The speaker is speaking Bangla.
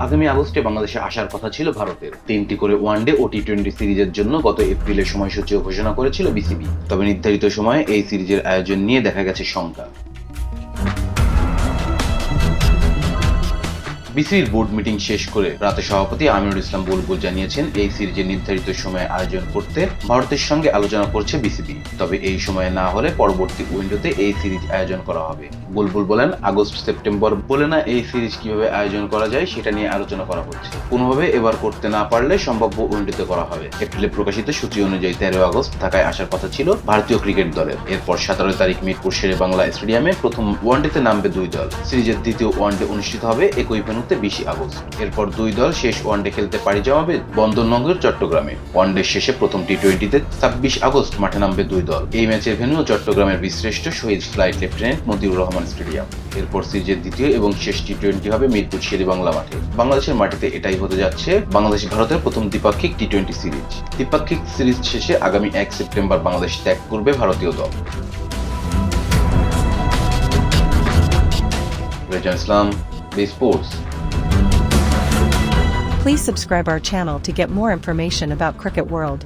আগামী আগস্টে বাংলাদেশে আসার কথা ছিল ভারতের। 3টি করে ওয়ানডে ও টি-20 সিরিজের জন্য গত এপ্রিলে সময়সূচিও ঘোষণা করেছিল বিসিবি। তবে নির্ধারিত সময়ে এই সিরিজের আয়োজন নিয়ে দেখা গেছে শঙ্কা। বিসিবির বোর্ড মিটিং শেষ করে রাতে সভাপতি আমিনুল ইসলাম বুলবুল জানিয়েছেন, এই সিরিজের নির্ধারিত সময়ে আয়োজন করতে ভারতের সঙ্গে আলোচনা করছে বিসিবি। তবে এই সময়ে না হলে পরবর্তী উইন্ডোতে এই সিরিজ আয়োজন করা হবে। বুলবুল বলেন, আগস্ট সেপ্টেম্বর বলে না এই সিরিজ কিভাবে আয়োজন করা যায় সেটা নিয়ে আলোচনা করা হচ্ছে। কোনোভাবে এবার করতে না পারলে সম্ভাব্য উইন্ডোতে করা হবে। এপ্রিলে প্রকাশিত সূচি অনুযায়ী 13 আগস্ট ঢাকায় আসার কথা ছিল ভারতীয় ক্রিকেট দলের। এরপর 17 তারিখ মিরপুর শেরে বাংলা স্টেডিয়ামে প্রথম ওয়ানডেতে নামবে 2 দল। সিরিজের দ্বিতীয় ওয়ানডে অনুষ্ঠিত হবে একই ভেন্যুতে 20 আগস্ট। এরপর 2 দল শেষ ওয়ানডে খেলতে পাড়ি জমাবে বন্দরনগর চট্টগ্রামে। ওয়ানডে শেষে প্রথম টি-20তে 26 আগস্ট মাঠে নামবে 2 দল। এই ম্যাচের ভেন্যু চট্টগ্রামের বীরশ্রেষ্ঠ শহীদ flight lieutenant Motiur Rahman stadium. এরপর সিরিজের দ্বিতীয় এবং শেষ টি-20 হবে মিরপুর শেরে বাংলা মাঠে। বাংলাদেশের মাটিতে এটাই হতে যাচ্ছে বাংলাদেশ ভারতের প্রথম দ্বিপাক্ষিক টি-20 সিরিজ। দ্বিপাক্ষিক সিরিজ শেষে আগামী 1 সেপ্টেম্বর বাংলাদেশ ত্যাগ করবে ভারতীয় দল। Rezan Islam, B sports. Please subscribe our channel to get more information about Cricket World.